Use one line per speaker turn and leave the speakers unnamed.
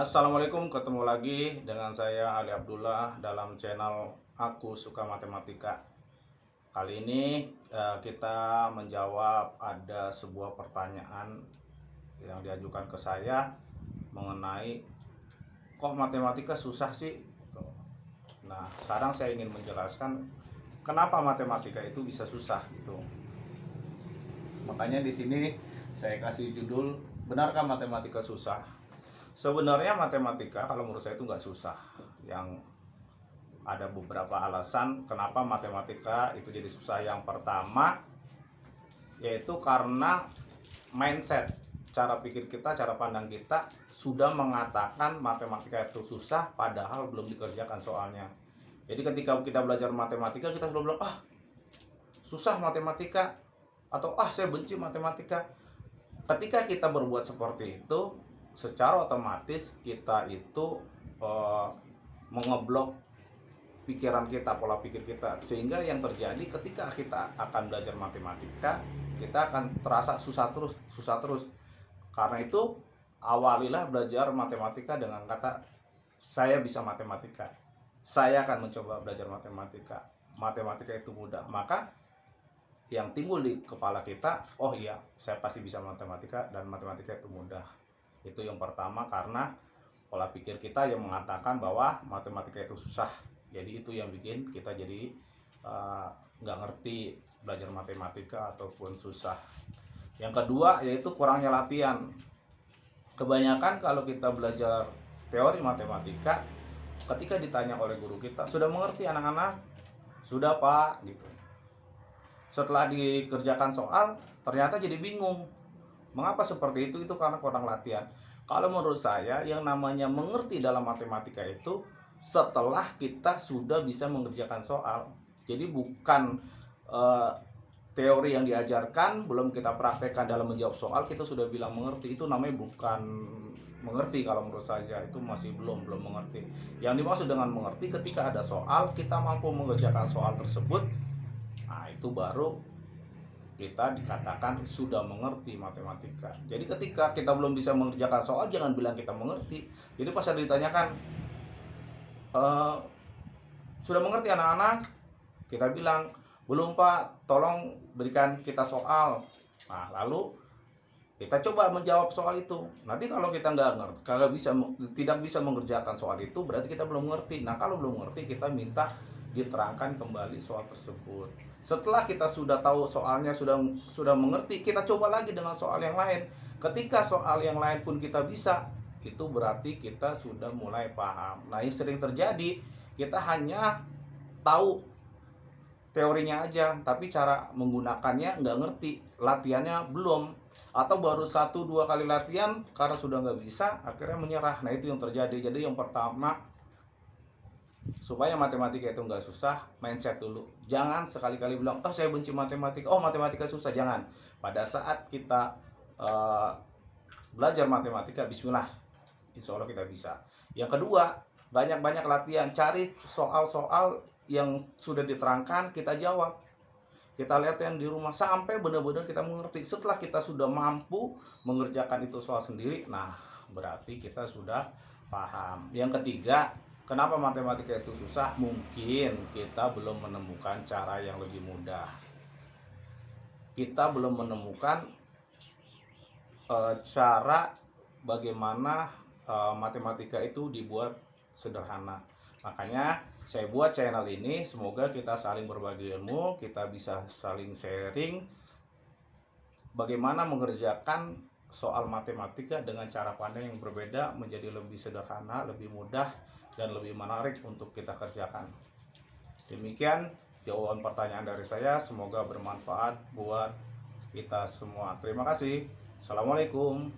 Assalamualaikum, ketemu lagi dengan saya Ali Abdullah dalam channel Aku Suka Matematika. Kali ini kita menjawab ada sebuah pertanyaan yang diajukan ke saya mengenai kok matematika susah sih? Nah, sekarang saya ingin menjelaskan kenapa matematika itu bisa susah gitu. Makanya di sini saya kasih judul, benarkah matematika susah? Sebenarnya matematika kalau menurut saya itu nggak susah. Yang ada beberapa alasan kenapa matematika itu jadi susah. Yang pertama yaitu karena mindset, cara pikir kita, cara pandang kita sudah mengatakan matematika itu susah padahal belum dikerjakan soalnya. Jadi ketika kita belajar matematika kita sudah bilang susah matematika, atau saya benci matematika. Ketika kita berbuat seperti itu, secara otomatis kita itu mengeblok pikiran kita, pola pikir kita, sehingga yang terjadi ketika kita akan belajar matematika, kita akan terasa susah terus. Karena itu awalilah belajar matematika dengan kata saya bisa matematika, saya akan mencoba belajar matematika, matematika itu mudah. Maka yang timbul di kepala kita, oh iya, saya pasti bisa matematika dan matematika itu mudah. Itu yang pertama, karena pola pikir kita yang mengatakan bahwa matematika itu susah. Jadi itu yang bikin kita jadi nggak ngerti belajar matematika ataupun susah. Yang kedua yaitu kurangnya latihan. Kebanyakan kalau kita belajar teori matematika, ketika ditanya oleh guru kita, sudah mengerti anak-anak? Sudah Pak, gitu. Setelah dikerjakan soal, ternyata jadi bingung. Mengapa seperti itu? Itu karena kurang latihan. Kalau menurut saya, yang namanya mengerti dalam matematika itu setelah kita sudah bisa mengerjakan soal. Jadi bukan teori yang diajarkan, belum kita praktekkan dalam menjawab soal, kita sudah bilang mengerti. Itu namanya bukan mengerti kalau menurut saya. Itu masih belum mengerti. Yang dimaksud dengan mengerti, ketika ada soal, kita mampu mengerjakan soal tersebut. Nah, itu baru kita dikatakan sudah mengerti matematika. Jadi ketika kita belum bisa mengerjakan soal, jangan bilang kita mengerti. Jadi pas ada ditanyakan, sudah mengerti anak-anak? Kita bilang, belum Pak, tolong berikan kita soal. Nah, lalu kita coba menjawab soal itu. Nanti kalau kita tidak bisa mengerjakan soal itu, berarti kita belum mengerti. Nah, kalau belum mengerti, kita minta diterangkan kembali soal tersebut. Setelah kita sudah tahu soalnya, sudah mengerti, kita coba lagi dengan soal yang lain. Ketika soal yang lain pun kita bisa, itu berarti kita sudah mulai paham. Nah, yang sering terjadi, kita hanya tahu teorinya aja, tapi cara menggunakannya nggak ngerti, latihannya belum, atau baru 1-2 kali latihan karena sudah nggak bisa, akhirnya menyerah. Nah, itu yang terjadi. Jadi yang pertama, supaya matematika itu nggak susah, mindset dulu. Jangan sekali-kali bilang, saya benci matematika, matematika susah. Jangan. Pada saat kita belajar matematika, bismillah, insya Allah kita bisa. Yang kedua, banyak-banyak latihan. Cari soal-soal yang sudah diterangkan, kita jawab. Kita lihat yang di rumah sampai benar-benar kita mengerti. Setelah kita sudah mampu mengerjakan itu soal sendiri, nah berarti kita sudah paham. Yang ketiga, kenapa matematika itu susah? Mungkin kita belum menemukan cara yang lebih mudah. Kita belum menemukan cara bagaimana matematika itu dibuat sederhana. Makanya saya buat channel ini, semoga kita saling berbagi ilmu, kita bisa saling sharing bagaimana mengerjakan soal matematika dengan cara pandang yang berbeda menjadi lebih sederhana, lebih mudah, dan lebih menarik untuk kita kerjakan. Demikian jawaban pertanyaan dari saya, semoga bermanfaat buat kita semua. Terima kasih. Assalamualaikum.